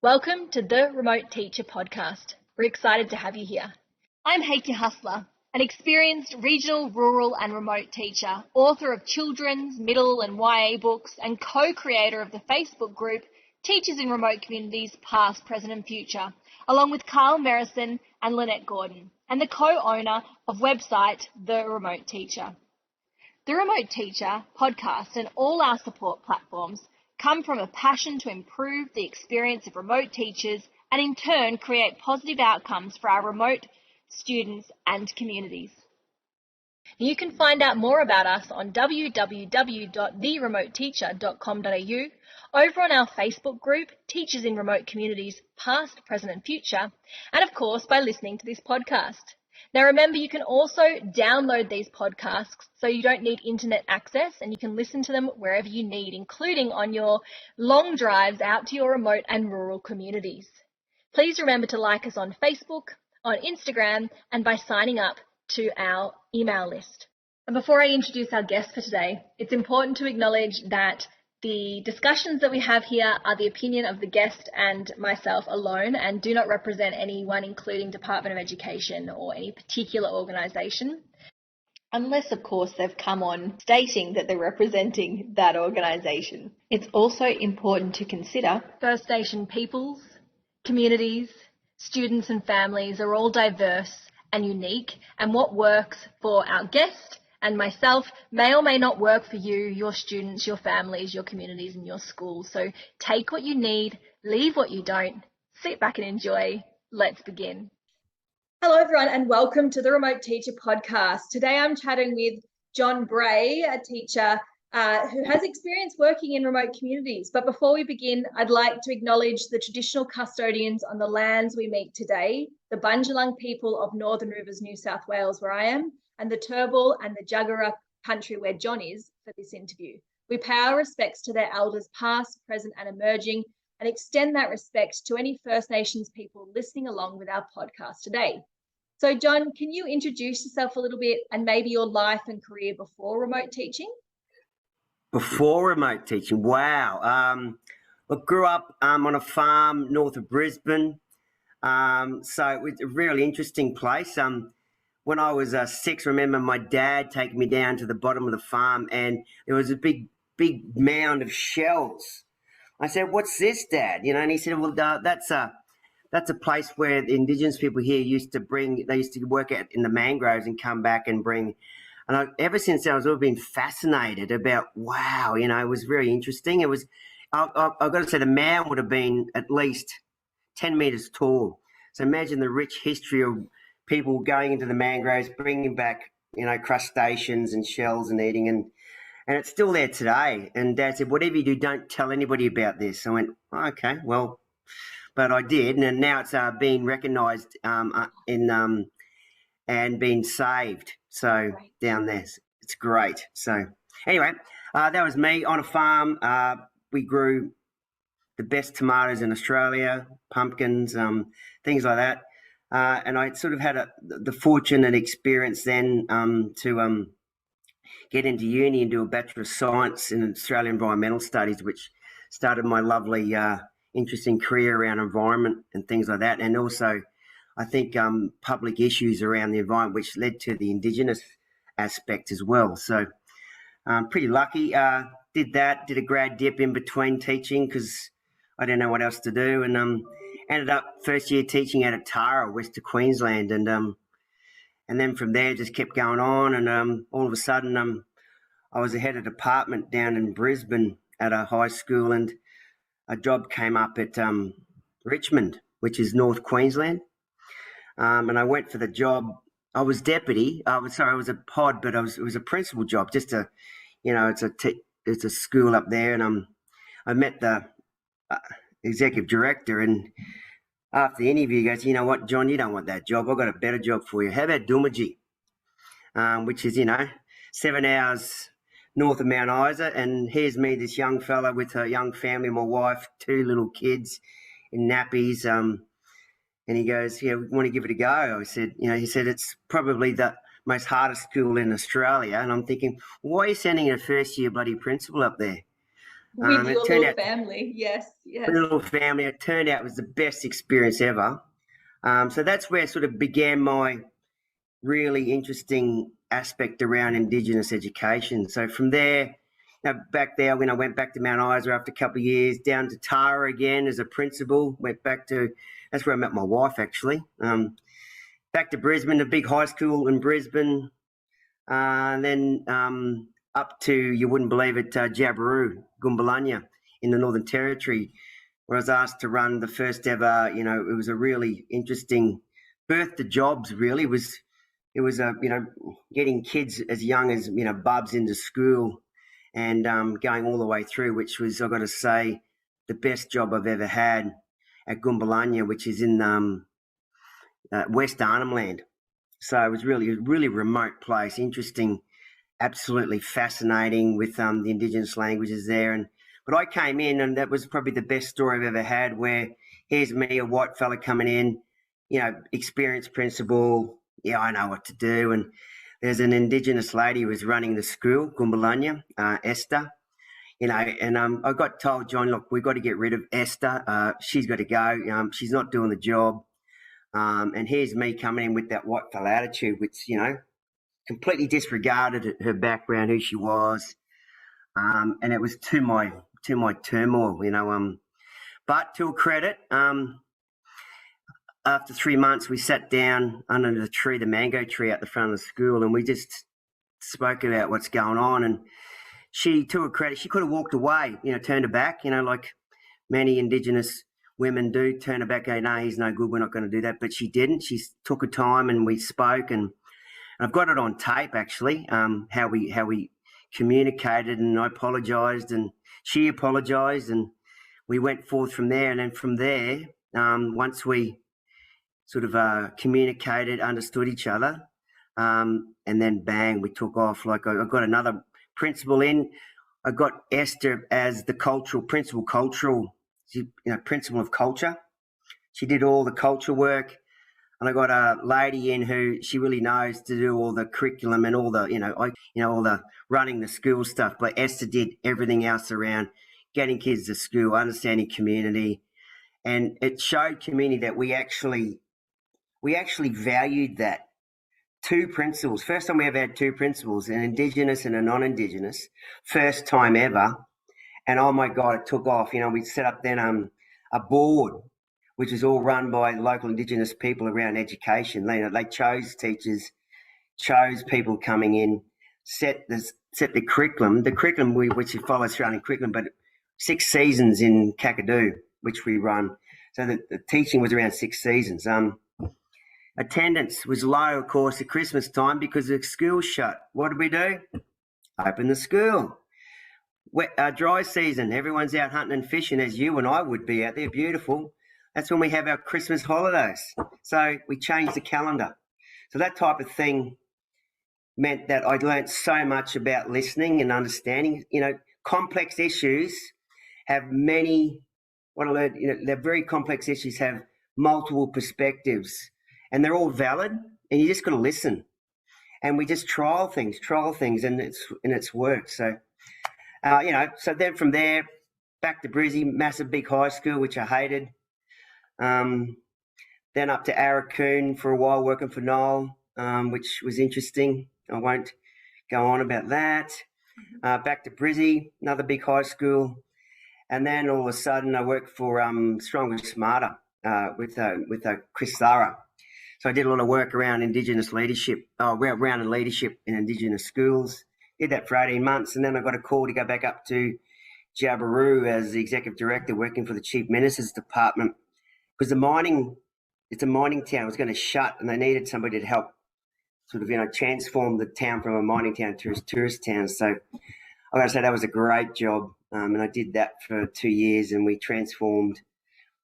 Welcome to the Remote Teacher Podcast. We're excited to have you here. I'm Hakea, an experienced regional, rural and remote teacher, author of children's, middle and YA books and co-creator of the Facebook group Teachers in Remote Communities Past, Present and Future, along with Carl Merrison and Lynette Gordon, and the co-owner of website The Remote Teacher. The Remote Teacher podcast and all our support platforms come from a passion to improve the experience of remote teachers and in turn create positive outcomes for our remote students and communities. You can find out more about us on www.theremoteteacher.com.au, over on our Facebook group, Teachers in Remote Communities Past, Present and Future, and of course by listening to this podcast. Now remember, you can also download these podcasts so you don't need internet access and you can listen to them wherever you need, including on your long drives out to your remote and rural communities. Please remember to like us on Facebook, on Instagram, and by signing up to our email list. And before I introduce our guest for today, it's important to acknowledge that the discussions that we have here are the opinion of the guest and myself alone and do not represent anyone, including Department of Education or any particular organisation, unless, of course, they've come on stating that they're representing that organisation. It's also important to consider First Nation peoples, communities, students and families are all diverse and unique, and what works for our guest and myself may or may not work for you, your students, your families, your communities and your schools. So take what you need, leave what you don't, sit back and enjoy. Let's begin. Hello everyone and welcome to the Remote Teacher Podcast. Today I'm chatting with John Bray, a teacher who has experience working in remote communities. But before we begin, I'd like to acknowledge the traditional custodians on the lands we meet today, the Bundjalung people of Northern Rivers, New South Wales, where I am, and the Turrbal and the Jagera country where John is for this interview. We pay our respects to their elders past, present and emerging, and extend that respect to any First Nations people listening along with our podcast today. So John, can you introduce yourself a little bit and maybe your life and career before remote teaching? Before remote teaching, wow. I grew up on a farm north of Brisbane, so it was a really interesting place. When I was 6, I remember my dad taking me down to the bottom of the farm and there was a big mound of shells. I said, "What's this, Dad?" And he said, "Well, that's a place where the Indigenous people here used to work out in the mangroves and come back and bring." And ever since then, I've been fascinated about, wow, it was very interesting. It was, I've got to say, the mound would have been at least 10 metres tall. So imagine the rich history of people going into the mangroves, bringing back, crustaceans and shells and eating. And it's still there today. And Dad said, "Whatever you do, don't tell anybody about this." I went, "Oh, okay, well," but I did. And now it's being recognised and being saved. So down there, it's great. So anyway, that was me on a farm. We grew the best tomatoes in Australia, pumpkins, things like that. And I sort of had the fortune and experience then to get into uni and do a Bachelor of Science in Australian Environmental Studies, which started my lovely, interesting career around environment and things like that. And also, I think public issues around the environment, which led to the Indigenous aspect as well. So I'm pretty lucky. Did a grad dip in between teaching because I didn't know what else to do, and ended up first year teaching out of Tara, Western Queensland, and then from there just kept going on, and all of a sudden I was the head of department down in Brisbane at a high school, and a job came up at Richmond, which is North Queensland. And I went for the job. I was deputy. I was a pod, but it was a principal job. Just it's a school up there, and I met the executive director, and after the interview, he goes, "You know what, John, you don't want that job. I've got a better job for you. How about Doomadgee?" Which is 7 hours north of Mount Isa, and here's me, this young fella with a young family, my wife, 2 little kids in nappies. And he goes, "Yeah, we want to give it a go." I said, he said, "It's probably the most hardest school in Australia." And I'm thinking, why are you sending a first year bloody principal up there? With It your turned little out, family, yes, a yes. little family, it turned out it was the best experience ever. So that's where sort of began my really interesting aspect around Indigenous education. So from there, back there, when I went back to Mount Isa after a couple of years, down to Tara again as a principal, went back to, that's where I met my wife actually. Back to Brisbane, a big high school in Brisbane, and then up to, you wouldn't believe it, Jabiru, Gumbalanya in the Northern Territory, where I was asked to run the first ever, it was a really interesting birth to jobs, really. It was getting kids as young as, bubs into school and going all the way through, which was, I've got to say, the best job I've ever had at Gumbalanya, which is in West Arnhem Land. So it was really a really remote place, interesting, absolutely fascinating with the Indigenous languages there. But I came in, and that was probably the best story I've ever had, where here's me, a white fella coming in, experienced principal. Yeah, I know what to do. And there's an Indigenous lady who was running the school, Gumbalanya, Esther. And I got told, John, look, we've got to get rid of Esther. She's got to go. She's not doing the job. And here's me coming in with that white fella attitude, which, completely disregarded her background, who she was. And it was to my turmoil, But to a credit, after 3 months, we sat down under the tree, the mango tree out the front of the school, and we just spoke about what's going on. And she, to her credit, she could have walked away, turned her back, like many Indigenous women do, turn her back, go, no, he's no good, we're not going to do that. But she didn't. She took her time, and we spoke, and I've got it on tape, actually, how we communicated, and I apologised, and she apologised, and we went forth from there. And then from there, once we sort of communicated, understood each other, and then bang, we took off. Like I got another principal in. I got Esther as the principal of culture. She did all the culture work. And I got a lady in who she really knows to do all the curriculum and all the, all the running the school stuff. But Esther did everything else around getting kids to school, understanding community. And it showed community that we actually valued that. Two principals. First time we ever had two principals, an Indigenous and a non-Indigenous. First time ever. And oh my God, it took off. We set up then a board, which is all run by local Indigenous people around education. They chose teachers, chose people coming in, set the curriculum. The curriculum which follows surrounding curriculum, but 6 seasons in Kakadu, which we run. So the teaching was around 6 seasons. Attendance was low, of course, at Christmas time because the school shut. What did we do? Open the school. Dry season, everyone's out hunting and fishing, as you and I would be out there. Beautiful. That's when we have our Christmas holidays. So we changed the calendar. So that type of thing meant that I learned so much about listening and understanding. Complex issues have they're very complex issues, have multiple perspectives, and they're all valid, and you just got to listen. And we just trial things, and it's worked. So, so then from there, back to Brizzy, massive big high school, which I hated. Then up to Arakoon for a while, working for Noel, which was interesting. I won't go on about that. Back to Brizzy, another big high school. And then all of a sudden I worked for Stronger Smarter with Chris Zara. So I did a lot of work around Indigenous leadership, around leadership in Indigenous schools. Did that for 18 months, and then I got a call to go back up to Jabiru as the executive director, working for the Chief Minister's Department, because it's a mining town. It was going to shut, and they needed somebody to help sort of, transform the town from a mining town to a tourist town. So I got to say that was a great job, and I did that for 2 years, and we transformed.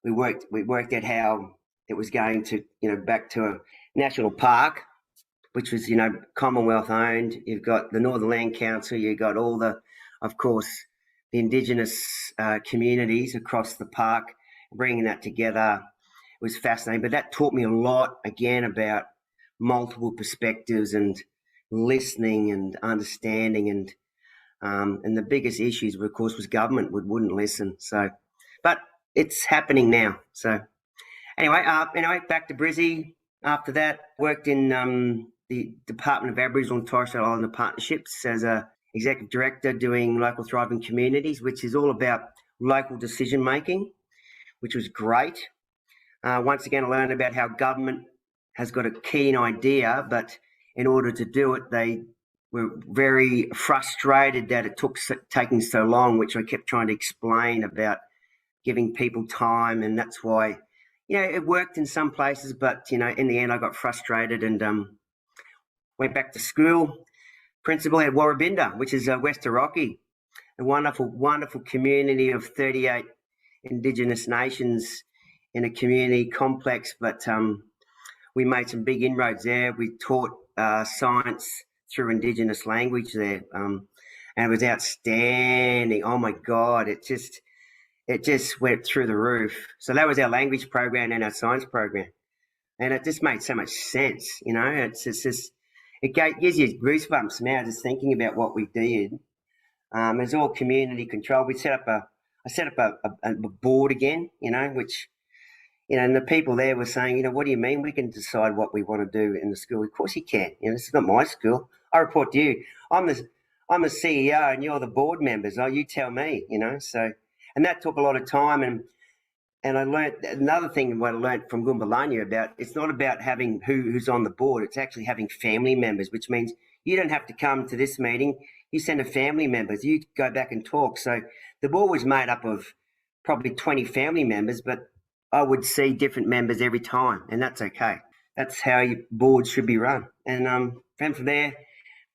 We worked out how it was going to, back to a national park, which was, Commonwealth owned. You've got the Northern Land Council. You've got all the Indigenous communities across the park. Bringing that together was fascinating. But that taught me a lot, again, about multiple perspectives and listening and understanding. And And the biggest issues, of course, was government wouldn't listen. So, but it's happening now. So anyway, back to Brizzy. After that, worked in the Department of Aboriginal and Torres Strait Islander Partnerships as a executive director doing local thriving communities, which is all about local decision making, which was great. Once again, I learned about how government has got a keen idea, but in order to do it, they were very frustrated that it taking so long, which I kept trying to explain about giving people time. And that's why, it worked in some places, but, in the end I got frustrated and went back to school. Principal at Warrabinda, which is West Hauraki, a wonderful, wonderful community of 38 Indigenous nations in a community complex, but we made some big inroads there. We taught science through Indigenous language there, and it was outstanding. Oh my God, it just went through the roof. So that was our language program and our science program, and it just made so much sense. It's just it gives you goosebumps now just thinking about what we did. It's all community control. I set up a board again, which. And the people there were saying, what do you mean we can decide what we want to do in the school? Of course you can. This is not my school. I report to you. I'm the CEO and you're the board members. Oh, you tell me, So, and that took a lot of time. And I learned another thing. What I learned from Goombalanya about it's not about having who's on the board. It's actually having family members, which means you don't have to come to this meeting. You send a family members. You go back and talk. So the board was made up of probably 20 family members, but I would see different members every time, and that's okay. That's how your board should be run. And from there,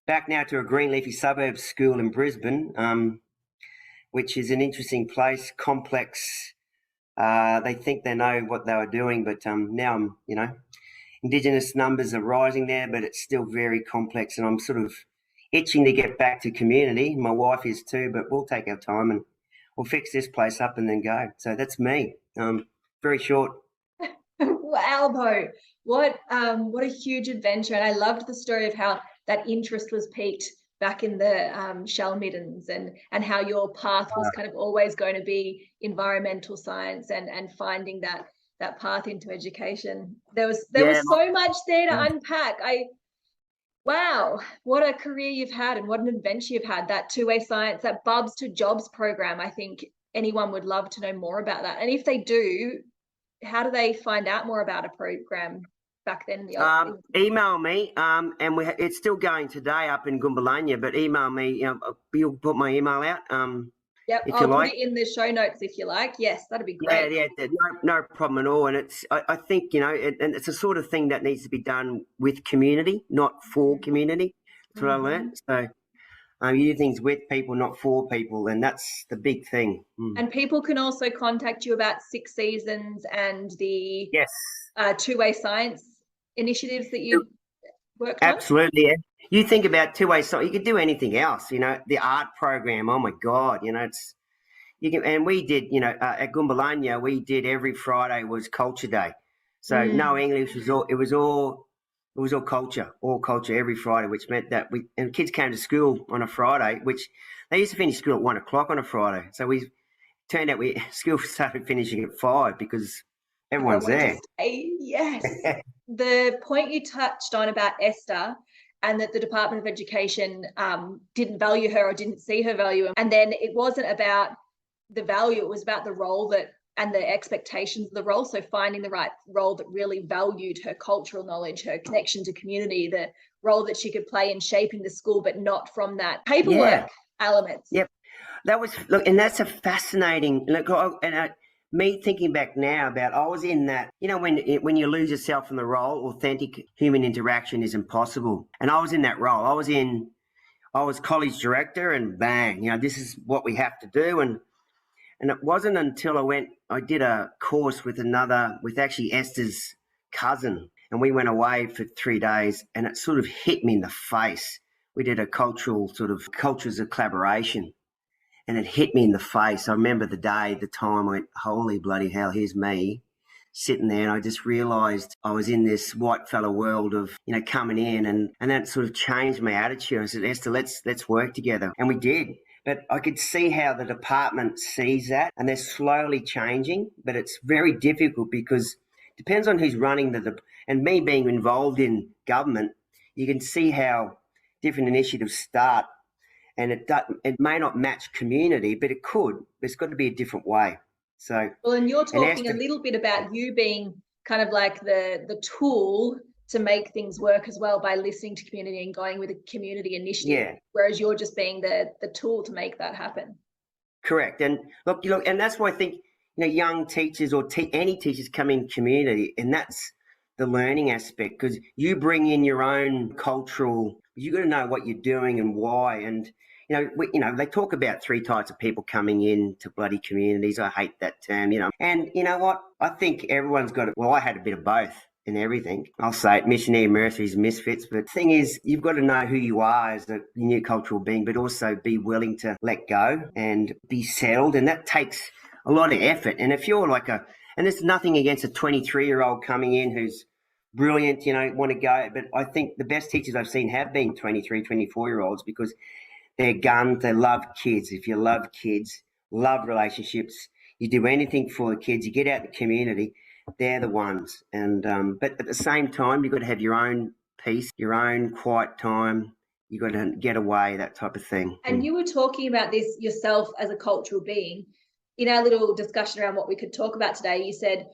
back now to a green leafy suburb school in Brisbane, which is an interesting place, complex. They think they know what they were doing, but now Indigenous numbers are rising there, but it's still very complex, and I'm sort of itching to get back to community. My wife is too, but we'll take our time and we'll fix this place up and then go. So that's me. Very short. Wow, Bo. What a huge adventure. And I loved the story of how that interest was piqued back in the shell middens and how your path was kind of always going to be environmental science and finding that path into education. There was so much there to unpack. Wow, what a career you've had and what an adventure you've had. That two-way science, that Bubs to Jobs program, I think anyone would love to know more about that. And if they do, how do they find out more about a program back then? Email me, and it's still going today up in Goombalanya, but email me. You'll put my email out. Yep, I'll put it in the show notes if you like. Yes, that'd be great. Yeah, no problem at all. And I think, and it's a sort of thing that needs to be done with community, not for community. That's what I learned. So you do things with people, not for people, and that's the big thing. And people can also contact you about Six Seasons and the two-way science initiatives that you worked on. Absolutely, yeah. You think about two-way science, you could do anything else. The art program. Oh my God, it's you can. And we did, at Goombalanya, we did every Friday was Culture Day, so no English it was all culture, every Friday, which meant that and kids came to school on a Friday, which they used to finish school at 1 o'clock on a Friday. So turned out school started finishing at 5 because everyone's there. Yes. The point you touched on about Esther and that the Department of Education didn't value her or didn't see her value. And then it wasn't about the value, it was about the role and the expectations of the role. So finding the right role that really valued her cultural knowledge, her connection to community, the role that she could play in shaping the school, but not from that paperwork elements. Yep. And that's a fascinating, me thinking back now about, I was in that, when you lose yourself in the role, authentic human interaction is impossible. And I was in that role. I was college director and bang, this is what we have to do. And it wasn't until I did a course with actually Esther's cousin, and we went away for 3 days, and it sort of hit me in the face. We did a cultures of collaboration, and it hit me in the face. I remember the time, I went, holy bloody hell, here's me sitting there and I just realised I was in this white fella world of, coming in, and that sort of changed my attitude. I said, Esther, let's work together. And we did. But I could see how the department sees that, and they're slowly changing, but it's very difficult because it depends on who's running and me being involved in government, you can see how different initiatives start, and it may not match community, but it could. It's got to be a different way. So, well, and you're talking a little bit about you being kind of like the tool to make things work as well by listening to community and going with a community initiative, whereas you're just being the tool to make that happen. Correct. And look, and that's why I think, young teachers or any teachers come in community, and that's the learning aspect, because you bring in your own cultural, you got to know what you're doing and why. And, they talk about 3 types of people coming in to bloody communities. I hate that term, And you know what? I think everyone's got it. Well, I had a bit of both and everything. I'll say it, missionary, mercenaries, misfits. But the thing is, you've got to know who you are as a new cultural being, but also be willing to let go and be settled. And that takes a lot of effort. And if you're and there's nothing against a 23-year-old coming in who's brilliant, want to go. But I think the best teachers I've seen have been 23, 24-year-olds because they're guns. They love kids. If you love kids, love relationships, you do anything for the kids, you get out in the community, they're the ones. And but at the same time, you've got to have your own peace, your own quiet time. You've got to get away, that type of thing. And you were talking about this yourself as a cultural being. In our little discussion around what we could talk about today, you said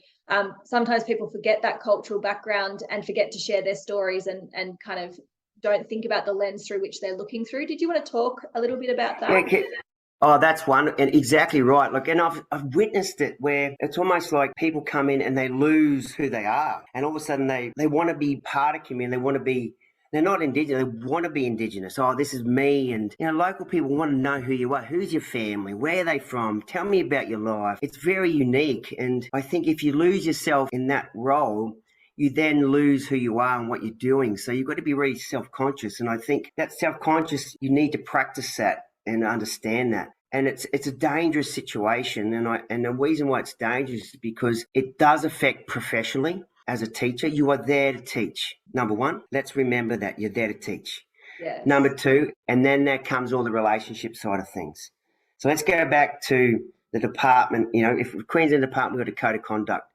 sometimes people forget that cultural background and forget to share their stories and kind of don't think about the lens through which they're looking through. Did you want to talk a little bit about that? Yeah, oh, that's one, and exactly right. Look, and I've witnessed it where it's almost like people come in and they lose who they are, and all of a sudden they want to be part of community. They're not Indigenous. They want to be Indigenous. Oh, this is me. And, local people want to know who you are. Who's your family? Where are they from? Tell me about your life. It's very unique. And I think if you lose yourself in that role, you then lose who you are and what you're doing. So you've got to be really self-conscious. And I think that self-conscious, you need to practice that and understand that. And it's a dangerous situation. And the reason why it's dangerous is because it does affect professionally. As a teacher, you are there to teach. Number one, let's remember that you're there to teach. Yes. Number two, and then there comes all the relationship side of things. So let's go back to the department. If Queensland Department got a code of conduct,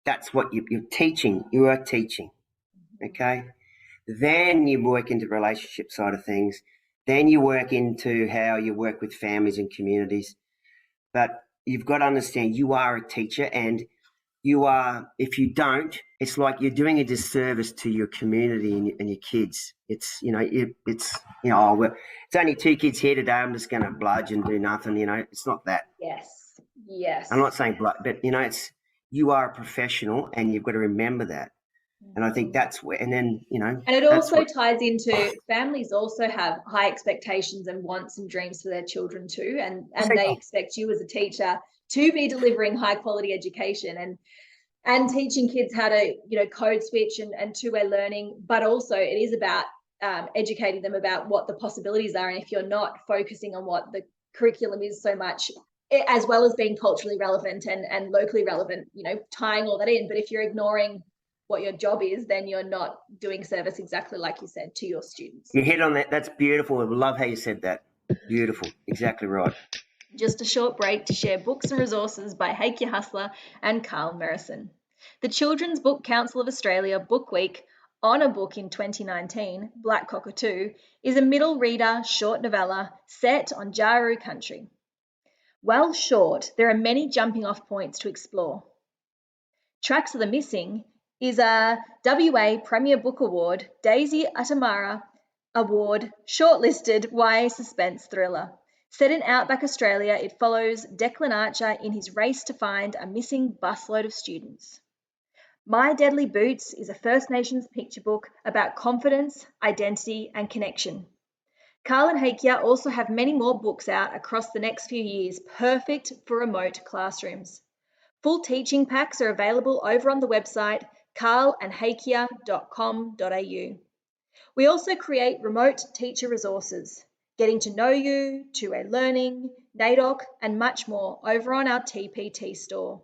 that's what you're teaching. You are teaching, okay? Then you work into the relationship side of things. Then you work into how you work with families and communities. But you've got to understand you are a teacher, and you are, if you don't, it's like you're doing a disservice to your community and your kids. It's, it's only 2 kids here today. I'm just going to bludge and do nothing. It's not that. Yes. I'm not saying but it's, you are a professional and you've got to remember that. And I think that's where, and then, And it also ties into families also have high expectations and wants and dreams for their children too. And they expect you as a teacher to be delivering high quality education and teaching kids how to, code switch and two-way learning. But also it is about educating them about what the possibilities are. And if you're not focusing on what the curriculum is so much, as well as being culturally relevant and locally relevant, tying all that in. But if you're ignoring what your job is, then you're not doing service, exactly like you said, to your students. You hit on that. That's beautiful. I love how you said that. Beautiful. Exactly right. Just a short break to share books and resources by Hakea Hustler and Carl Merrison. The Children's Book Council of Australia Book Week Honour Book in 2019, Black Cockatoo, is a middle reader short novella set on Jaru country. While short, there are many jumping off points to explore. Tracks of the Missing is a WA Premier Book Award, Daisy Atamara Award shortlisted YA suspense thriller. Set in outback Australia, it follows Declan Archer in his race to find a missing busload of students. My Deadly Boots is a First Nations picture book about confidence, identity and connection. Carl and Hakea also have many more books out across the next few years, perfect for remote classrooms. Full teaching packs are available over on the website carlandhakea.com.au. We also create remote teacher resources, Getting to Know You, two-way learning, NAIDOC, and much more over on our TPT store.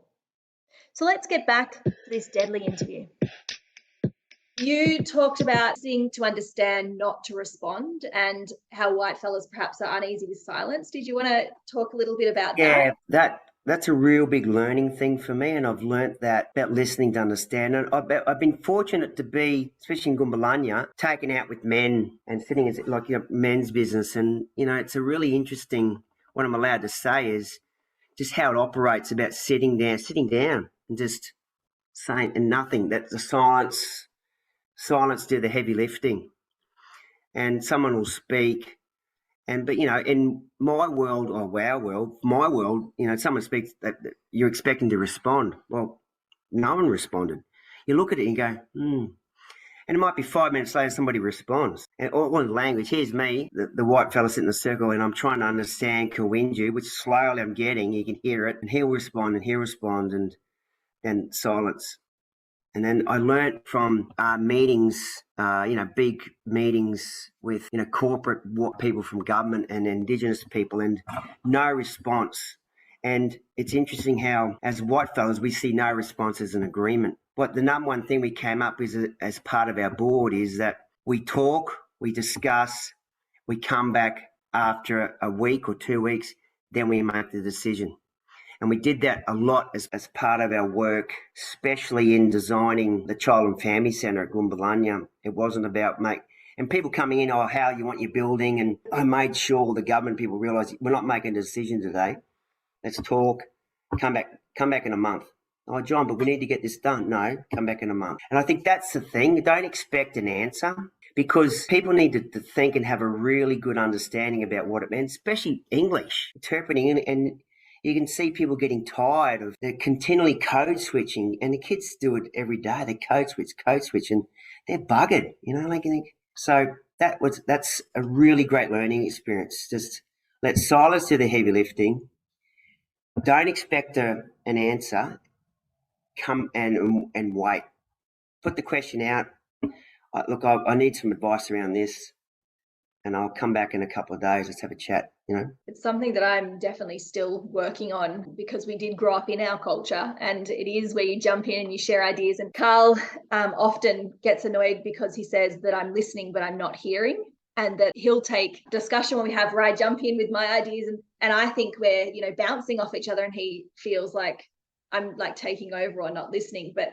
So let's get back to this deadly interview. You talked about listening to understand, not to respond, and how white fellas perhaps are uneasy with silence. Did you want to talk a little bit about that? Yeah, that's a real big learning thing for me, and I've learnt that about listening to understand. And I've been fortunate to be, especially in Gumbalanya, taken out with men and sitting as like men's business, and it's a really interesting. What I'm allowed to say is just how it operates about sitting down, and just saying and nothing. That the silence do the heavy lifting, and someone will speak. But in my world or our world, my world, someone speaks that you're expecting to respond. Well, no one responded. You look at it and go, and it might be 5 minutes later somebody responds. And all in language, here's me, the white fella sitting in the circle, and I'm trying to understand Kawinju, which slowly I'm getting. You can hear it, and he'll respond, and then silence. And then I learnt from meetings, big meetings with, corporate people from government and Indigenous people, and no response. And it's interesting how, as white fellas, we see no response as an agreement. But the number one thing we came up with as part of our board is that we talk, we discuss, we come back after a week or 2 weeks, then we make the decision. And we did that a lot as part of our work, especially in designing the Child and Family Centre at Gumbalanya. It wasn't about and people coming in, how you want your building. And I made sure the government people realised we're not making a decision today. Let's talk, come back in a month. Oh, John, but we need to get this done. No, come back in a month. And I think that's the thing. Don't expect an answer, because people need to think and have a really good understanding about what it means, especially English, interpreting it. And you can see people getting tired of the continually code switching, and the kids do it every day. They code switch, and they're buggered, So that's a really great learning experience. Just let silence do the heavy lifting. Don't expect an answer. Come and wait. Put the question out. Look, I need some advice around this, and I'll come back in a couple of days. Let's have a chat. It's something that I'm definitely still working on, because we did grow up in our culture, and it is where you jump in and you share ideas. And Carl often gets annoyed because he says that I'm listening but I'm not hearing, and that he'll take discussion when we have where I jump in with my ideas, and I think we're bouncing off each other, and he feels like I'm like taking over or not listening. But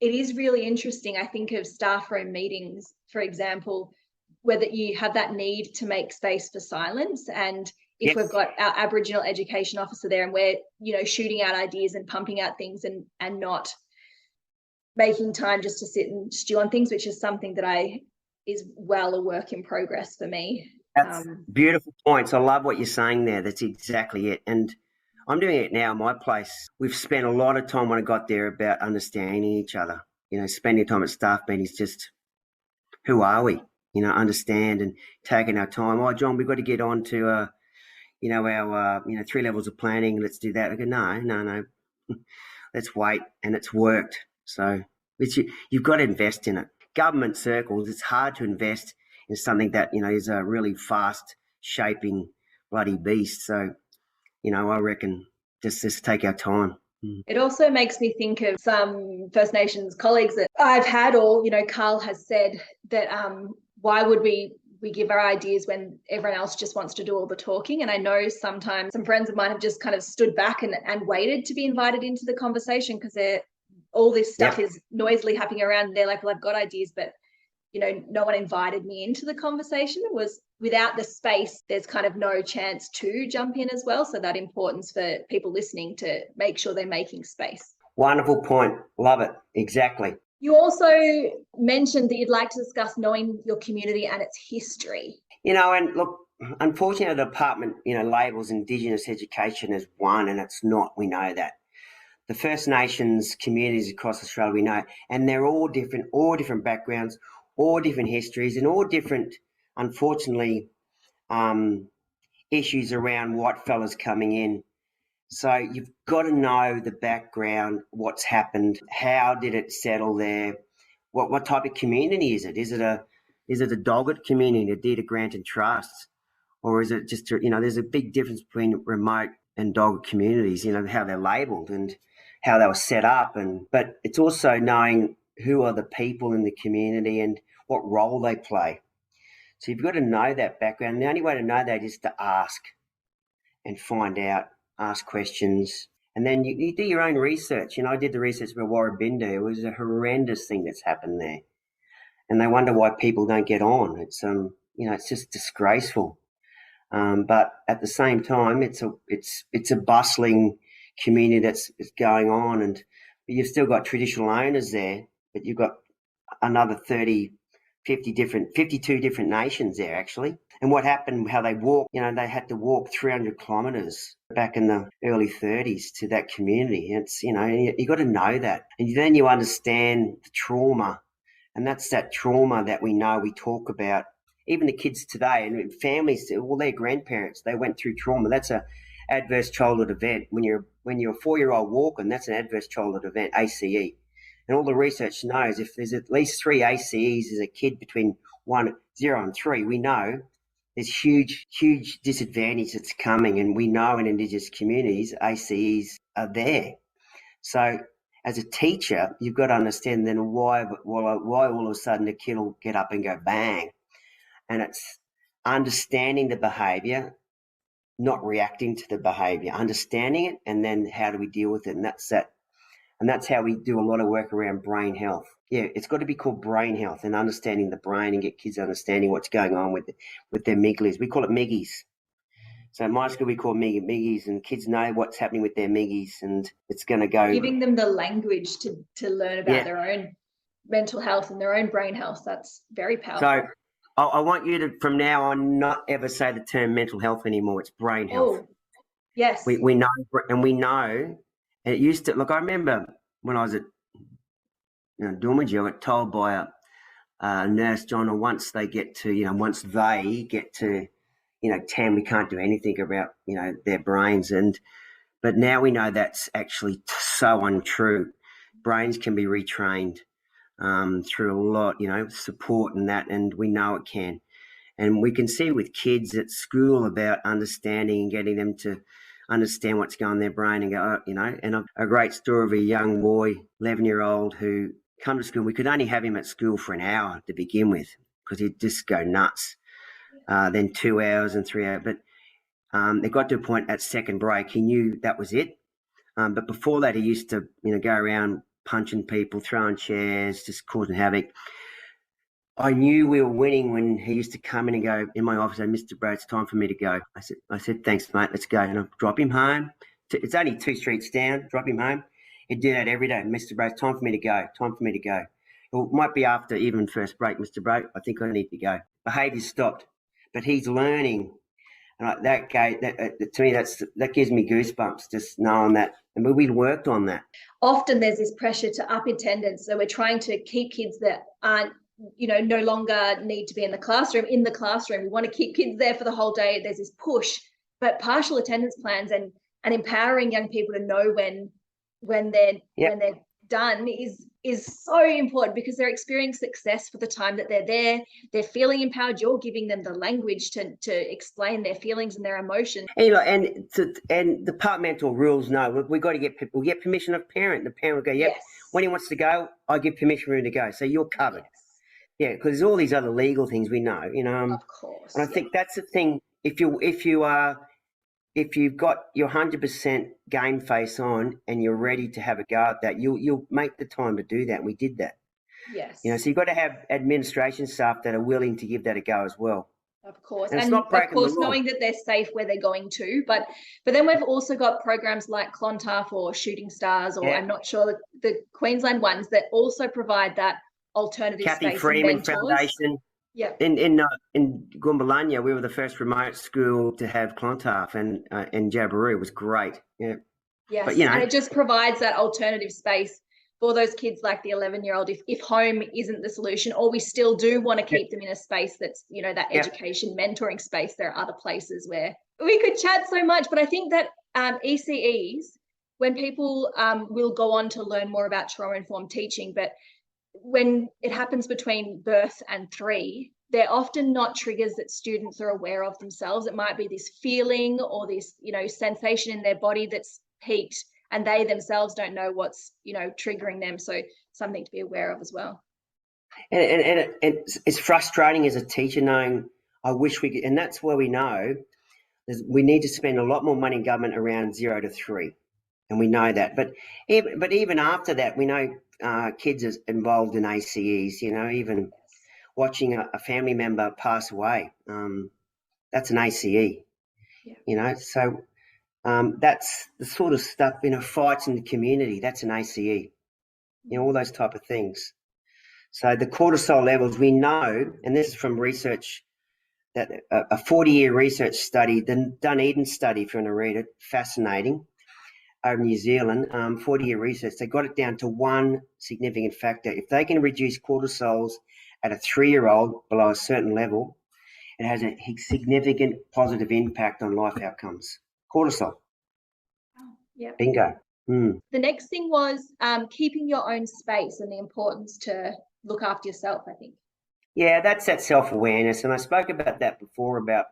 it is really interesting. I think of staff room meetings, for example, whether you have that need to make space for silence. And if we've got our Aboriginal education officer there, and we're shooting out ideas and pumping out things, and not making time just to sit and stew on things, which is something that is well a work in progress for me. That's beautiful points. I love what you're saying there. That's exactly it. And I'm doing it now in my place. We've spent a lot of time when I got there about understanding each other, spending time at staff meetings, just who are we? Understand, and taking our time. Oh, John, we've got to get on to, our 3 levels of planning. Let's do that. I go, no. Let's wait. And it's worked. So you've got to invest in it. Government circles, it's hard to invest in something that, is a really fast shaping bloody beast. So, I reckon just take our time. It also makes me think of some First Nations colleagues that I've had, or, Carl has said that, why would we give our ideas when everyone else just wants to do all the talking? And I know sometimes some friends of mine have just kind of stood back and waited to be invited into the conversation, because all this stuff is noisily happening around, and they're like, well, I've got ideas, but no one invited me into the conversation. It was without the space, there's kind of no chance to jump in as well. So that importance for people listening to make sure they're making space. Wonderful point. Love it. Exactly. You also mentioned that you'd like to discuss knowing your community and its history. And look, unfortunately, the department, labels Indigenous education as one, and it's not. We know that. The First Nations communities across Australia, we know, and they're all different backgrounds, all different histories, and all different, unfortunately, issues around white fellas coming in. So you've got to know the background, what's happened, how did it settle there, what type of community is it? Is it a dogged community, a deed of grant and trust, or is it just there's a big difference between remote and dogged communities, how they're labelled. And how they were set up, but it's also knowing who are the people in the community and what role they play. So you've got to know that background. And the only way to know that is to ask and find out, ask questions. And then you do your own research. I did the research for Warrabindu. It was a horrendous thing that's happened there. And they wonder why people don't get on. It's it's just disgraceful. But at the same time, it's a bustling community that's going on, and you've still got traditional owners there, but you've got another 52 different nations there actually. And what happened, how they walked, they had to walk 300 kilometres back in the early 30s to that community. It's, you got to know that. And then you understand the trauma, and that's that trauma that we know we talk about. Even the kids today and families, all their grandparents, they went through trauma. That's a adverse childhood event. When you're a 4-year-old walking, that's an adverse childhood event, ACE. And all the research knows if there's at least 3 ACEs as a kid between 0 and 3, we know there's huge disadvantage that's coming. And we know in Indigenous communities, ACEs are there. So as a teacher, you've got to understand then why all of a sudden a kid will get up and go bang. And it's understanding the behaviour, not reacting to the behaviour, understanding it, and then how do we deal with it? And that's that. And that's how we do a lot of work around brain health. Yeah, it's got to be called brain health and understanding the brain and get kids understanding what's going on with their amygdalas. We call it miggies. So at my school we call miggies, and kids know what's happening with their miggies, and it's going to go. Giving them the language to learn about their own mental health and their own brain health. That's very powerful. So I want you to, from now on, not ever say the term mental health anymore. It's brain health. Oh, yes. We know, and we know. And it used to, look, I remember when I was at Dormagee, I got told by a nurse, John, once they get to 10, we can't do anything about, their brains. But now we know that's actually so untrue. Brains can be retrained through a lot, support and that, and we know it can. And we can see with kids at school about understanding and getting them to understand what's going on in their brain and go, and a great story of a young boy, 11-year-old, who come to school. We could only have him at school for an hour to begin with because he'd just go nuts. Then 2 hours and 3 hours. But it got to a point at second break, he knew that was it. But before that, he used to, go around punching people, throwing chairs, just causing havoc. I knew we were winning when he used to come in and go in my office, and Mr. Bray, it's time for me to go. I said, thanks, mate, let's go. And I'd drop him home. It's only 2 streets down, drop him home. He'd do that every day. Mr. Bray, it's time for me to go, It might be after even first break, Mr. Bray, I think I need to go. Behaviour stopped, but he's learning. And to me, that gives me goosebumps just knowing that. And we worked on that. Often there's this pressure to up attendance. So we're trying to keep kids that aren't, no longer need to be in the classroom. We want to keep kids there for the whole day. There's this push, but partial attendance plans and empowering young people to know when they're done is so important, because they're experiencing success for the time that they're there. They're feeling empowered. You're giving them the language to explain their feelings and their emotions. And departmental rules. No, we got to get permission of parent. The parent will go, yep. Yes. When he wants to go, I give permission for him to go. So you're covered. Yes. Yeah, because there's all these other legal things we know. Of course. And I think that's the thing. If you've got your 100% game face on and you're ready to have a go at that, you'll make the time to do that. And we did that. Yes. So you've got to have administration staff that are willing to give that a go as well. Of course. And it's not breaking the law. Knowing that they're safe where they're going to. But then we've also got programs like Clontarf or Shooting Stars, or I'm not sure, the Queensland ones that also provide that alternative Kathy space. Freeman Foundation. Yeah. In Goombalanya, we were the first remote school to have Clontarf, and Jabiru. It was great. Yeah. Yes. But, and it just provides that alternative space for those kids like the 11-year-old, if home isn't the solution, or we still do want to keep them in a space that's, that education mentoring space. There are other places where we could chat so much, but I think that ECEs, when people will go on to learn more about trauma-informed teaching, but when it happens between birth and 3, they're often not triggers that students are aware of themselves. It might be this feeling or this, sensation in their body that's peaked and they themselves don't know what's, triggering them. So something to be aware of as well. And it's frustrating as a teacher knowing, I wish we could, and that's where we know we need to spend a lot more money in government around 0 to 3, and we know that. But even after that, we know kids are involved in ACEs. Even watching a family member pass away, that's an ACE. Yeah. So that's the sort of stuff. Fights in the community. That's an ACE. All those type of things. So the cortisol levels, we know, and this is from research, that a 40-year research study, the Dunedin study, if you want to read it, fascinating, over New Zealand, 40-year research, they got it down to one significant factor. If they can reduce cortisols at a 3-year-old below a certain level, it has a significant positive impact on life outcomes. Cortisol. Yeah. Bingo. The next thing was keeping your own space and the importance to look after yourself, I think. Yeah, that's that self-awareness. And I spoke about that before about,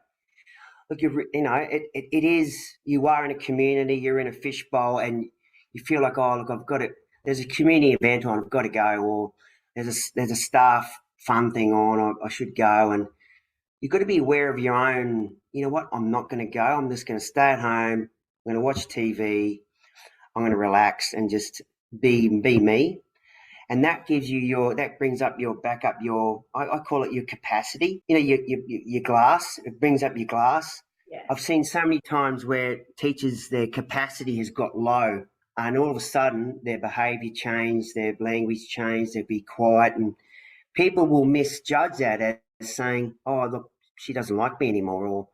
look, it is, you are in a community, you're in a fishbowl, and you feel like, oh, look, I've got it. There's a community event on, I've got to go, or there's a staff fun thing on, I should go. And you've got to be aware of your own, you know what, I'm not going to go. I'm just going to stay at home. I'm going to watch TV. I'm going to relax and just be me. And that gives you that brings up I call it your capacity, your glass. It brings up your glass. Yeah. I've seen so many times where teachers, their capacity has got low, and all of a sudden their behaviour changed, their language changed, they'd be quiet, and people will misjudge that as saying, oh, look, she doesn't like me anymore, or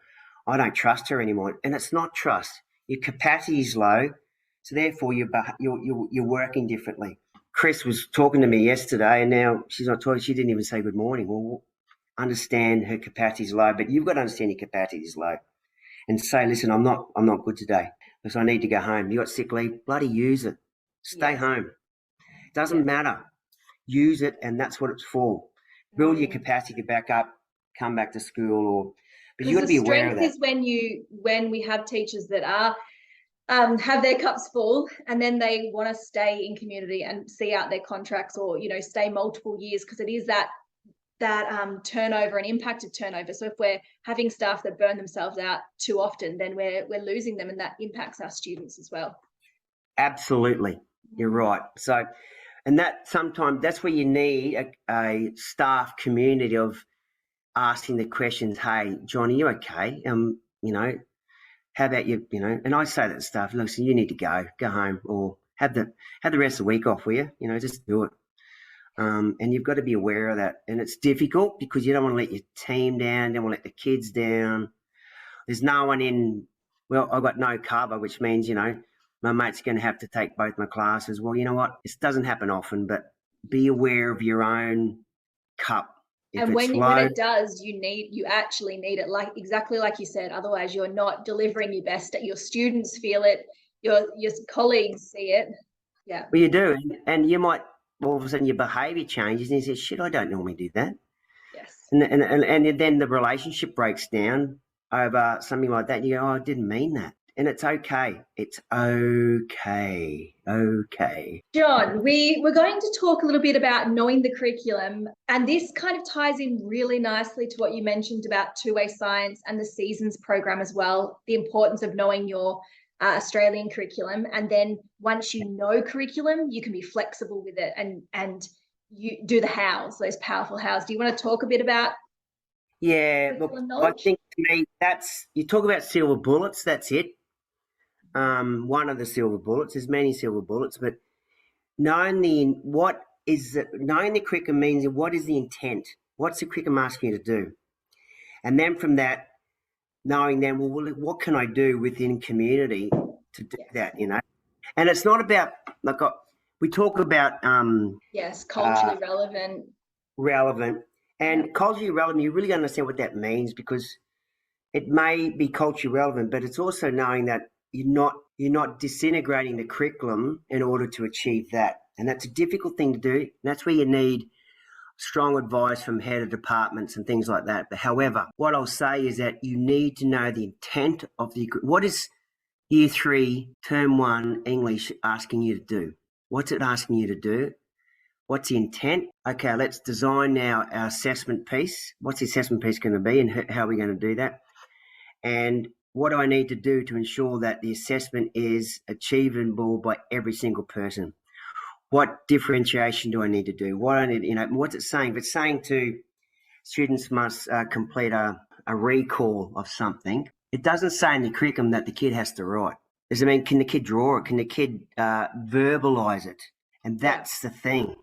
I don't trust her anymore. And it's not trust. Your capacity is low, so therefore you're working differently. Chris was talking to me yesterday, and now she's not talking. She didn't even say good morning. Well, understand her capacity is low, but you've got to understand your capacity is low, and say, listen, I'm not good today because I need to go home. You got sick leave, bloody use it. Stay home. It doesn't matter. Use it, and that's what it's for. Build your capacity to back up, come back to school, but you got to be aware of that. The strength is when we have teachers that are have their cups full, and then they want to stay in community and see out their contracts, or stay multiple years, because it is that turnover and impact of turnover. So if we're having staff that burn themselves out too often, then we're losing them, and that impacts our students as well. Absolutely, you're right. So, and that sometimes that's where you need a staff community of asking the questions. Hey, John, are you okay? How about you? And I say that stuff. Look, so you need to go home, or have the rest of the week off, will you? Just do it. And you've got to be aware of that. And it's difficult because you don't want to let your team down, you don't want to let the kids down. There's no one in. Well, I've got no cover, which means my mate's going to have to take both my classes. Well, you know what? This doesn't happen often, but be aware of your own cup. And when it does, you actually need it, exactly like you said. Otherwise, you're not delivering your best. Your students feel it. Your colleagues see it. Yeah. Well, you do, and you might all of a sudden your behaviour changes, and you say, "Shit, I don't normally do that." Yes. And then the relationship breaks down over something like that. And you go, "Oh, I didn't mean that." And it's okay. It's okay. Okay. John, we're going to talk a little bit about knowing the curriculum. And this kind of ties in really nicely to what you mentioned about two-way science and the seasons program as well, the importance of knowing your Australian curriculum. And then once you know curriculum, you can be flexible with it and you do the hows, those powerful hows. Do you want to talk a bit about? Yeah, look, I think to me you talk about silver bullets, that's it. One of the silver bullets. There's many silver bullets, but knowing the curriculum means what is the intent? What's the curriculum asking you to do? And then from that, knowing then, well, what can I do within community to do that? And it's not about we talk about culturally relevant, and culturally relevant. You really understand what that means, because it may be culturally relevant, but it's also knowing that you're not disintegrating the curriculum in order to achieve that. And that's a difficult thing to do. And that's where you need strong advice from head of departments and things like that. But however, what I'll say is that you need to know the intent of what is Year 3, Term 1 English asking you to do? What's it asking you to do? What's the intent? Okay, let's design now our assessment piece. What's the assessment piece going to be, and how are we going to do that? And what do I need to do to ensure that the assessment is achievable by every single person? What differentiation do I need to do? What I need, what's it saying? If it's saying to students must complete a recall of something, it doesn't say in the curriculum that the kid has to write. Does it mean, can the kid draw it? Can the kid verbalise it? And that's the thing.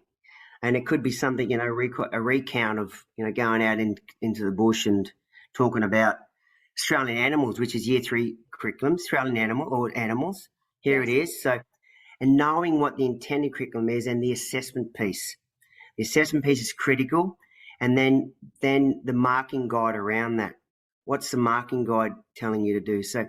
And it could be something, a recount of, going out into the bush and talking about Australian animals, which is Year 3 curriculum, Australian animals. Here it is. So, and knowing what the intended curriculum is and the assessment piece. The assessment piece is critical. And then the marking guide around that. What's the marking guide telling you to do? So,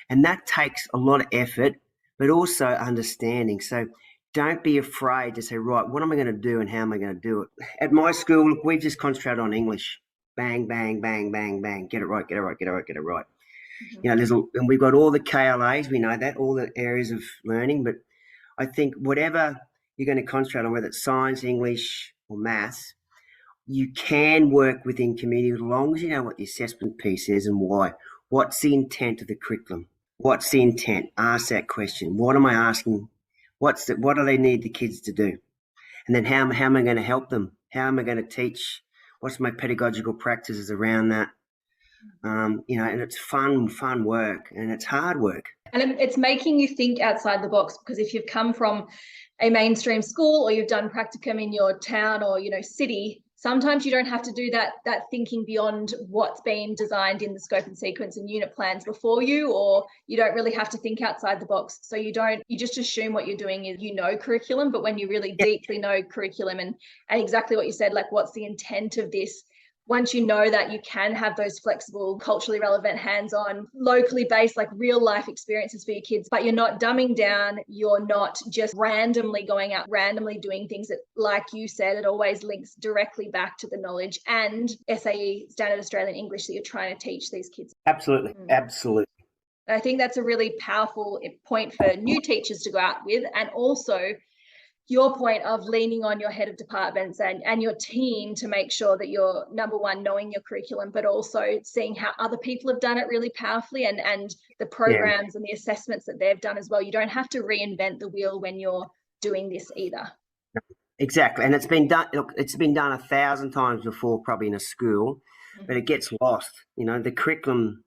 and that takes a lot of effort, but also understanding. So don't be afraid to say, right, what am I going to do and how am I going to do it? At my school, look, we've just concentrated on English. Bang, bang, bang, bang, bang. Get it right, get it right, get it right, get it right. Mm-hmm. And we've got all the KLAs, we know that, all the areas of learning, but I think whatever you're going to concentrate on, whether it's science, English or maths, you can work within community as long as you know what the assessment piece is and why. What's the intent of the curriculum? What's the intent? Ask that question. What am I asking? What do they need the kids to do? And then how am I going to help them? How am I going to teach? What's my pedagogical practices around that? And it's fun work, and it's hard work. And it's making you think outside the box, because if you've come from a mainstream school or you've done practicum in your town or, city, sometimes you don't have to do that thinking beyond what's been designed in the scope and sequence and unit plans before you, or you don't really have to think outside the box. So you just assume what you're doing is, curriculum, but when you really deeply know curriculum and exactly what you said, like what's the intent of this, once you know that, you can have those flexible, culturally relevant, hands-on, locally based, like real life experiences for your kids, but you're not dumbing down. You're not just randomly going out, randomly doing things that, like you said, it always links directly back to the knowledge and SAE, Standard Australian English, that you're trying to teach these kids. Absolutely. Absolutely. I think that's a really powerful point for new teachers to go out with, and also your point of leaning on your head of departments and your team to make sure that you're, number one, knowing your curriculum, but also seeing how other people have done it really powerfully and the programs and the assessments that they've done as well. You don't have to reinvent the wheel when you're doing this either. Exactly. And it's been done 1,000 times before, probably in a school, but it gets lost. The curriculum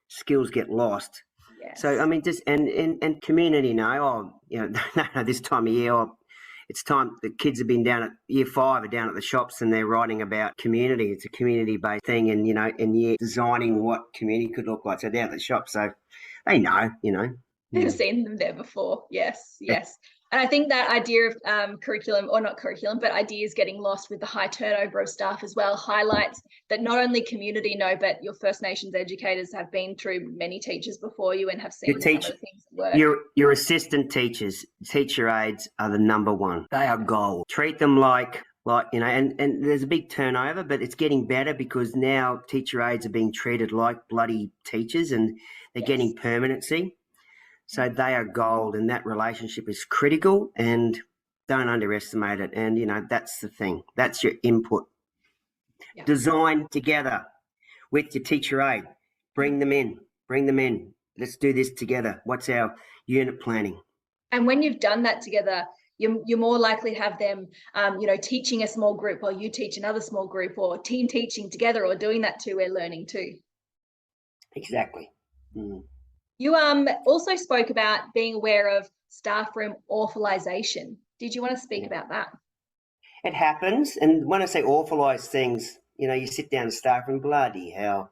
skills get lost. Yes. So, I mean, just and community this time of year, it's time. The kids have been down at Year 5, are down at the shops, and they're writing about community. It's a community-based thing, and and you're designing what community could look like. So down at the shop, so they know. They've seen them there before. Yes. And I think that idea of curriculum, or not curriculum, but ideas getting lost with the high turnover of staff as well, highlights that not only community know, but your First Nations educators have bbeen through many teachers before you and have seen some of the things that work. Your assistant teachers, teacher aides are the number one. They are gold. Treat them like and there's a big turnover, but it's getting better because now teacher aides are being treated like bloody teachers, and they're getting permanency. So they are gold, and that relationship is critical, and don't underestimate it. And, that's the thing. That's your input. Yeah. Design together with your teacher aide. Bring them in. Let's do this together. What's our unit planning? And when you've done that together, you're more likely to have them, teaching a small group, or you teach another small group, or team teaching together, or doing that two-way learning too. Exactly. Mm. You also spoke about being aware of staff room awfulization. Did you want to speak about that? It happens. And when I say awfulize things, you sit down in the staff room, bloody hell.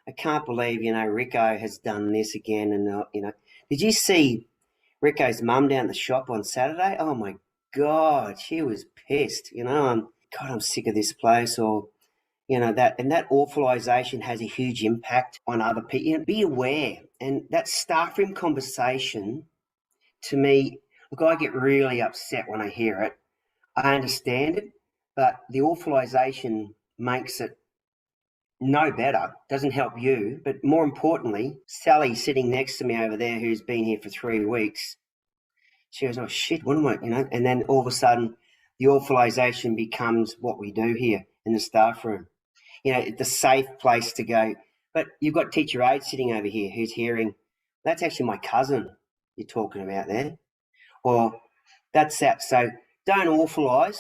I can't believe, Rico has done this again. And, did you see Rico's mum down the shop on Saturday? Oh, my God, she was pissed. I'm sick of this place, or that awfulization has a huge impact on other people. Be aware. And that staff room conversation, to me, look, I get really upset when I hear it. I understand it, but the awfulization makes it no better, doesn't help you. But more importantly, Sally sitting next to me over there, who's been here for 3 weeks, she goes, oh shit, what am I, and then all of a sudden the awfulization becomes what we do here in the staff room. It's a safe place to go. But you've got teacher aide sitting over here who's hearing, that's actually my cousin you're talking about there. Or that's that. So don't awfulize.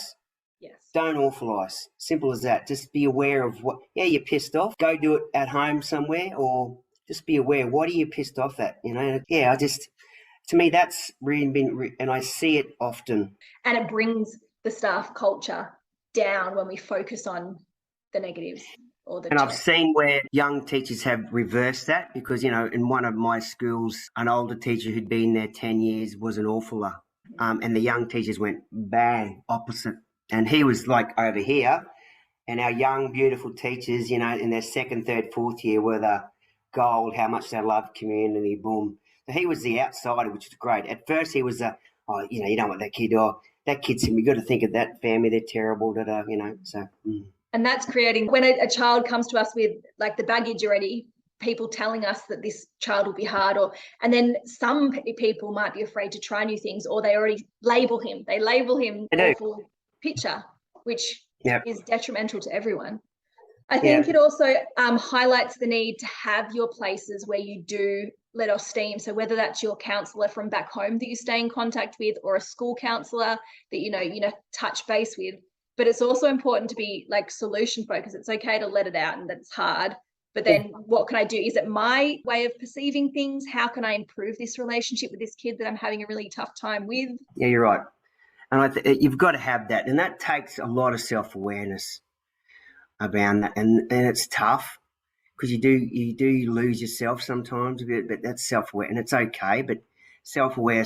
Yes. Don't awfulize. Simple as that. Just be aware of what, you're pissed off. Go do it at home somewhere, or just be aware, what are you pissed off at? To me, that's really been, and I see it often. And it brings the staff culture down when we focus on the negatives. And I've seen where young teachers have reversed that because, in one of my schools, an older teacher who'd been there 10 years was an awfuler. And the young teachers went bang, opposite. And he was like over here. And our young, beautiful teachers, in their second, third, fourth year were the gold, how much they love community, boom. So he was the outsider, which was great. At first he was you don't want that kid, or that kid's, we got to think of that family, they're terrible, so. And that's creating, when a child comes to us with like the baggage already, people telling us that this child will be hard, and then some people might be afraid to try new things, or they already label him. They label him awful picture, which is detrimental to everyone. I think it also highlights the need to have your places where you do let off steam. So whether that's your counsellor from back home that you stay in contact with, or a school counsellor that you touch base with. But it's also important to be like solution focused. It's okay to let it out and that it's hard. But then what can I do? Is it my way of perceiving things? How can I improve this relationship with this kid that I'm having a really tough time with? Yeah, you're right. And you've got to have that. And that takes a lot of self-awareness around that. And it's tough because you do lose yourself sometimes, but that's self-aware. And it's okay, but self-aware.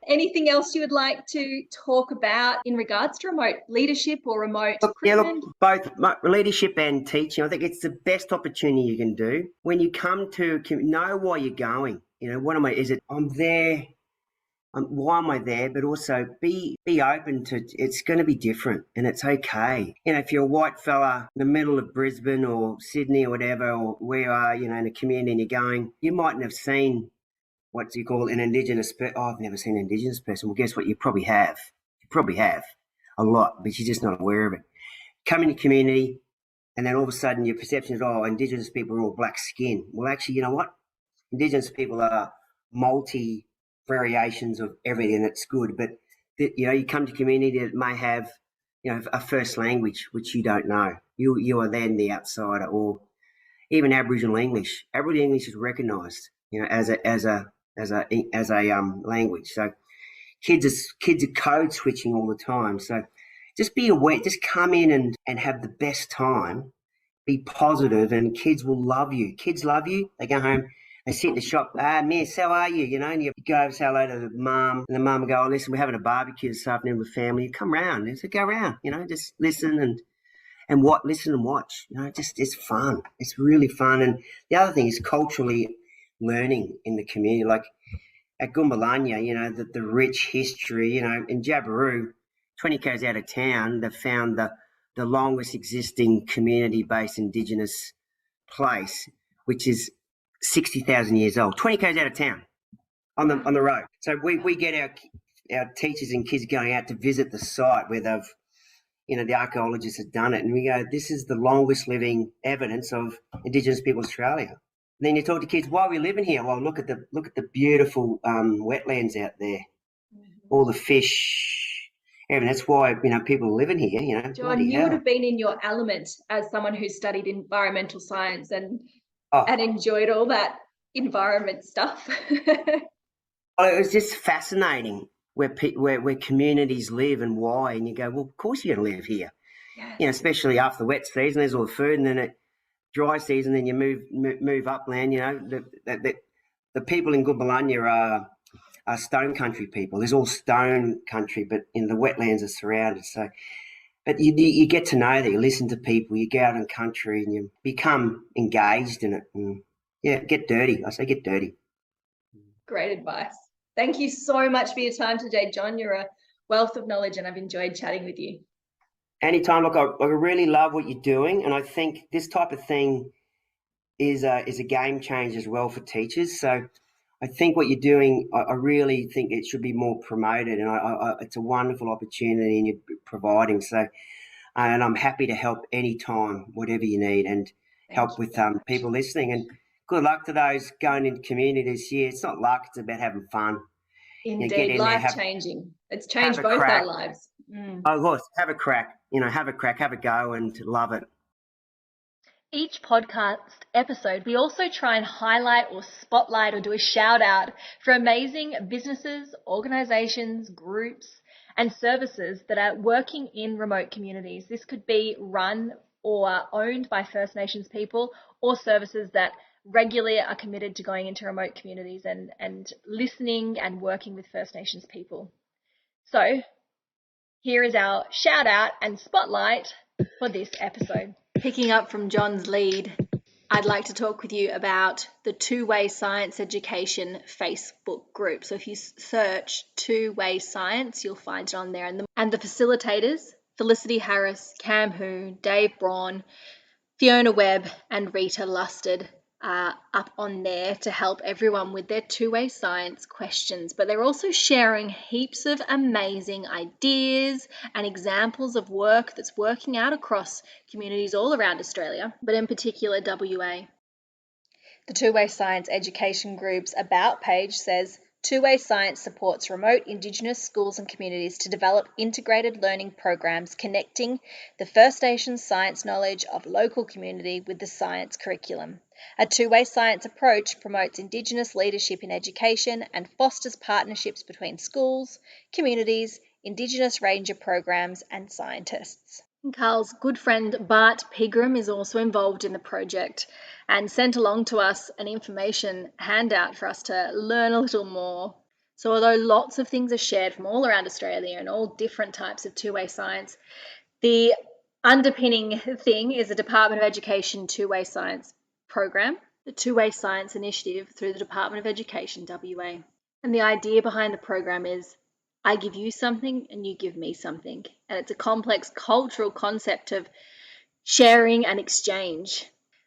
Anything else you would like to talk about in regards to remote leadership or remote recruitment? Both leadership and teaching. I think it's the best opportunity you can do. When you come to know why you're going. What am I? Is it I'm there? Why am I there? But also be open to it's going to be different, and it's okay. If you're a white fella in the middle of Brisbane or Sydney or whatever, or where you are, in a community and you're going, you mightn't have seen what do you call an Indigenous person? Oh, I've never seen an Indigenous person. Well, guess what? You probably have. You probably have a lot, but you're just not aware of it. Come in the community, and then all of a sudden your perception is, Indigenous people are all black skin. Well, actually, you know what? Indigenous people are multi variations of everything that's good, but you come to community that may have a first language which you don't know. You are then the outsider, or even Aboriginal English. Aboriginal English is recognised as a language. So kids are code switching all the time. So just be aware. Just come in and have the best time. Be positive, and kids will love you. Kids love you. They go home. They sit in the shop, miss, how are you? And you go over, say hello to the mum, and the mum will go, listen, we're having a barbecue this afternoon with family. You come round. And so go round, just listen and listen and watch. It's fun. It's really fun. And the other thing is culturally learning in the community. Like at Goombalanya, the rich history, in Jabiru, 20 k's out of town, they've found the longest existing community-based Indigenous place, which is 60,000 years old, 20 k's out of town on the road. So we get our teachers and kids going out to visit the site where they've, the archaeologists have done it. And we go, this is the longest living evidence of Indigenous people in Australia. And then you talk to kids, why are we living here? Well, look at the beautiful wetlands out there, all the fish, everything. That's why, people are living here, John, you would have been in your element as someone who studied environmental science and enjoyed all that environment stuff. Well, it was just fascinating where communities live and why. And you go, well, of course you're going to live here. Yes. Especially after the wet season, there's all the food, and then at dry season, then you move upland. The people in Goombalanya are stone country people. There's all stone country, but the wetlands are surrounded. So. But you get to know that, you listen to people, you go out in country and you become engaged in it. And get dirty. I say get dirty. Great advice. Thank you so much for your time today, John. You're a wealth of knowledge and I've enjoyed chatting with you. Anytime. Look, I really love what you're doing, and I think this type of thing is a game changer as well for teachers. So I think what you're doing, I really think it should be more promoted, and it's a wonderful opportunity and you're providing. So, and I'm happy to help anytime, whatever you need, and help with people listening. And good luck to those going into community this year. It's not luck; it's about having fun. Indeed, Get in there, life-changing. It's have changed a both crack. our lives. Oh, of course, have a crack. Have a crack, have a go, and love it. Each podcast episode, we also try and highlight or spotlight or do a shout out for amazing businesses, organisations, groups and services that are working in remote communities. This could be run or owned by First Nations people, or services that regularly are committed to going into remote communities and listening and working with First Nations people. So here is our shout out and spotlight for this episode. Picking up from John's lead, I'd like to talk with you about the Two-Way Science Education Facebook group. So if you search Two-Way Science, you'll find it on there. And the facilitators, Felicity Harris, Cam Hu, Dave Braun, Fiona Webb and Rita Lusted are up on there to help everyone with their two-way science questions. But they're also sharing heaps of amazing ideas and examples of work that's working out across communities all around Australia, but in particular WA. The Two-Way Science Education Group's About page says, Two-Way Science supports remote Indigenous schools and communities to develop integrated learning programs connecting the First Nations science knowledge of local community with the science curriculum. A two-way science approach promotes Indigenous leadership in education and fosters partnerships between schools, communities, Indigenous ranger programs and scientists. Carl's good friend Bart Pigram is also involved in the project and sent along to us an information handout for us to learn a little more. So although lots of things are shared from all around Australia and all different types of two-way science, the underpinning thing is the Department of Education Two-Way Science program, the Two-Way Science Initiative through the Department of Education WA. And the idea behind the program is I give you something and you give me something. And it's a complex cultural concept of sharing and exchange.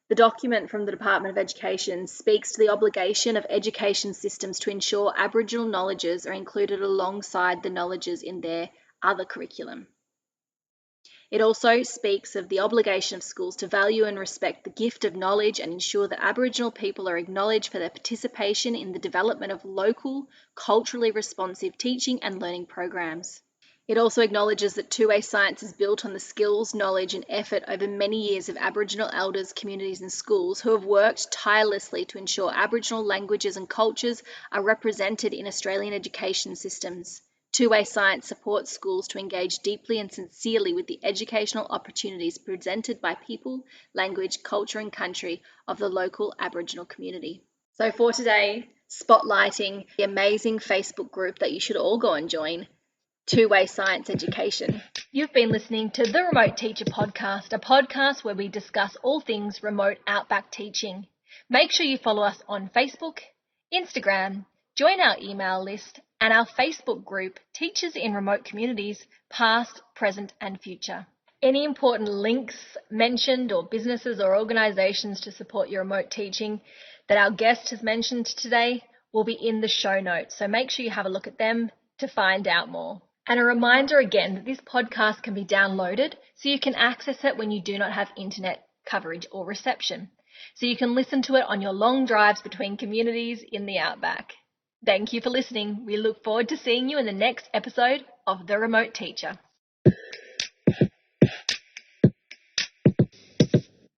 The document from the Department of Education speaks to the obligation of education systems to ensure Aboriginal knowledges are included alongside the knowledges in their other curriculum. It also speaks of the obligation of schools to value and respect the gift of knowledge and ensure that Aboriginal people are acknowledged for their participation in the development of local, culturally responsive teaching and learning programs. It also acknowledges that two-way science is built on the skills, knowledge and effort over many years of Aboriginal elders, communities and schools who have worked tirelessly to ensure Aboriginal languages and cultures are represented in Australian education systems. Two-way science supports schools to engage deeply and sincerely with the educational opportunities presented by people, language, culture and country of the local Aboriginal community. So for today, spotlighting the amazing Facebook group that you should all go and join, Two-Way Science Education. You've been listening to the Remote Teacher Podcast, a podcast where we discuss all things remote outback teaching. Make sure you follow us on Facebook, Instagram, join our email list and our Facebook group, Teachers in Remote Communities, Past, Present and Future. Any important links mentioned or businesses or organisations to support your remote teaching that our guest has mentioned today will be in the show notes. So make sure you have a look at them to find out more. And a reminder again that this podcast can be downloaded so you can access it when you do not have internet coverage or reception. So you can listen to it on your long drives between communities in the outback. Thank you for listening. We look forward to seeing you in the next episode of The Remote Teacher.